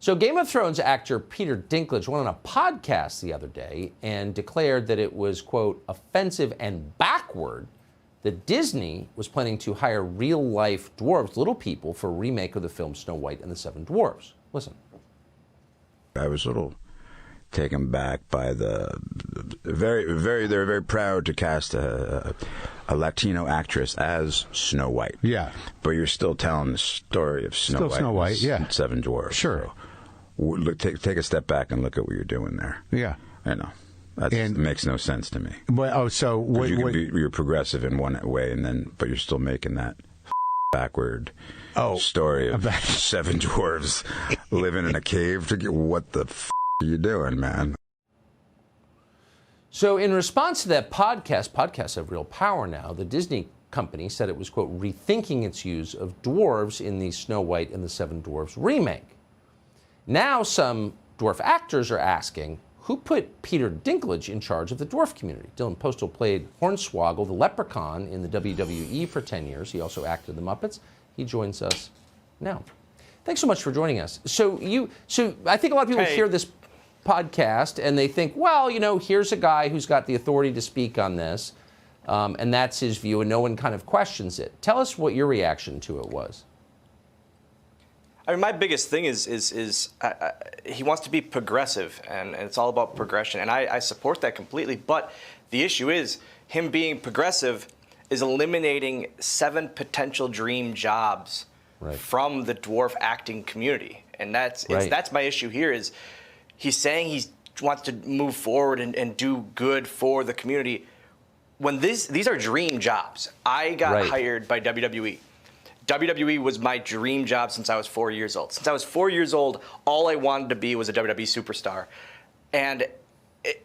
So Game of Thrones actor Peter Dinklage went on a podcast the other day and declared that it was, quote, offensive and backward that Disney was planning to hire real-life dwarves, little people, for a remake of the film Snow White and the Seven Dwarfs. Listen. I was a little taken back by they're very proud to cast a Latino actress as Snow White. Yeah. But you're still telling the story of Snow White, yeah. Seven Dwarfs. Sure. So, look, take a step back and look at what you're doing there. Yeah. I know. That makes no sense to me. Well, you're progressive in one way, but you're still making that backward story of seven dwarves living in a cave. What the are you doing, man? So in response to that podcasts have real power now. The Disney company said it was, quote, rethinking its use of dwarves in the Snow White and the Seven Dwarfs remake. Now some dwarf actors are asking, who put Peter Dinklage in charge of the dwarf community? Dylan Postl played Hornswoggle, the leprechaun, in the WWE for 10 years. He also acted in The Muppets. He joins us now. Thanks so much for joining us. So I think a lot of people hear this podcast and they think, well, you know, here's a guy who's got the authority to speak on this, and that's his view, and no one kind of questions it. Tell us what your reaction to it was. I mean, my biggest thing is he wants to be progressive, and it's all about progression, and I support that completely. But the issue is him being progressive is eliminating 7 potential dream jobs from the dwarf acting community, and that's my issue here. Is he's saying he wants to move forward and do good for the community when these are dream jobs. I got hired by WWE. WWE was my dream job since I was 4 years old. Since I was 4 years old, all I wanted to be was a WWE superstar. And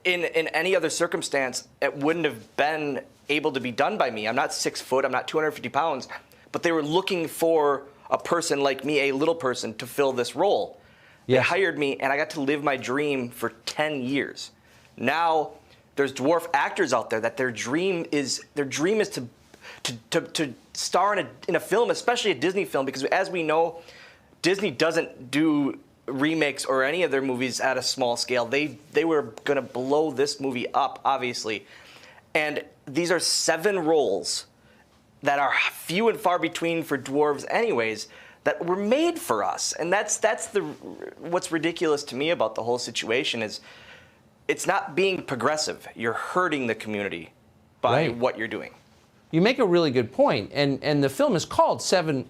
in any other circumstance, it wouldn't have been able to be done by me. I'm not 6 foot, I'm not 250 pounds, but they were looking for a person like me, a little person, to fill this role. They hired me, and I got to live my dream for 10 years. Now, there's dwarf actors out there that their dream is to star in a film, especially a Disney film, because as we know, Disney doesn't do remakes or any of their movies at a small scale. They were going to blow this movie up, obviously. And these are 7 roles that are few and far between for dwarves anyways, that were made for us. And that's what's ridiculous to me about the whole situation is it's not being progressive. You're hurting the community by what you're doing. You make a really good point, and the film is called Snow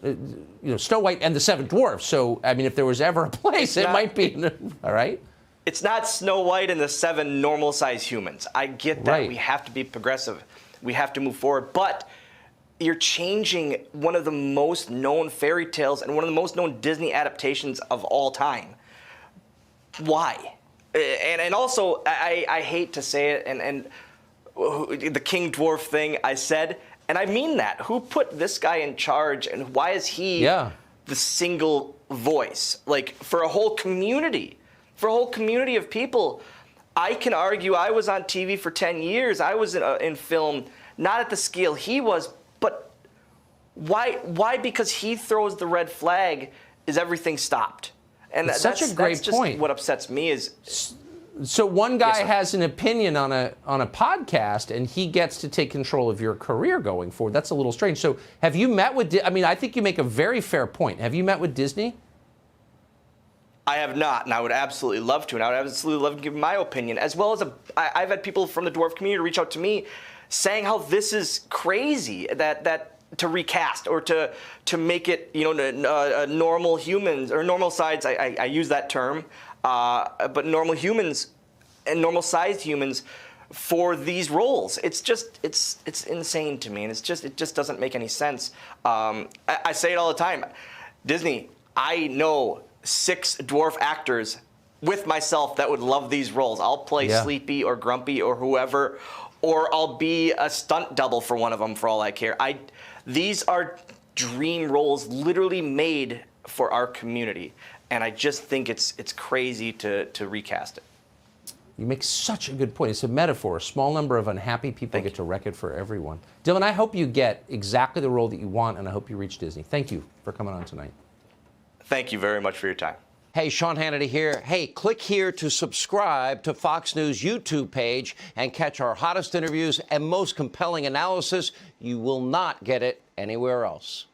White and the Seven Dwarfs. So, I mean, if there was ever a place, it might be. All right. It's not Snow White and the 7 normal-sized humans. I get that we have to be progressive, we have to move forward, but you're changing one of the most known fairy tales and one of the most known Disney adaptations of all time. Why? And also, I hate to say it, and the King Dwarf thing I said, and I mean that. Who put this guy in charge, and why is he the single voice? Like, for a whole community of people. I can argue I was on TV for 10 years. I was in film, not at the scale he was, but why? Because he throws the red flag, is everything stopped? And that's such a great point. What upsets me is. So one guy has an opinion on a podcast, and he gets to take control of your career going forward. That's a little strange. So have you met with? I mean, I think you make a very fair point. Have you met with Disney? I have not, and I would absolutely love to, and I would absolutely love to give my opinion, as well as I've had people from the dwarf community reach out to me saying how this is crazy, that to recast or to make it, you know, normal humans or normal sides. I use that term. But normal humans and normal-sized humans for these roles. It's insane to me, and it just doesn't make any sense. I say it all the time. Disney, I know 6 dwarf actors with myself that would love these roles. I'll play Sleepy or Grumpy or whoever, or I'll be a stunt double for one of them for all I care. These are dream roles literally made for our community. And I just think it's crazy to recast it. You make such a good point. It's a metaphor. A small number of unhappy people get to wreck it for everyone. Dylan, I hope you get exactly the role that you want, and I hope you reach Disney. Thank you for coming on tonight. Thank you very much for your time. Hey, Sean Hannity here. Hey, click here to subscribe to Fox News YouTube page and catch our hottest interviews and most compelling analysis. You will not get it anywhere else.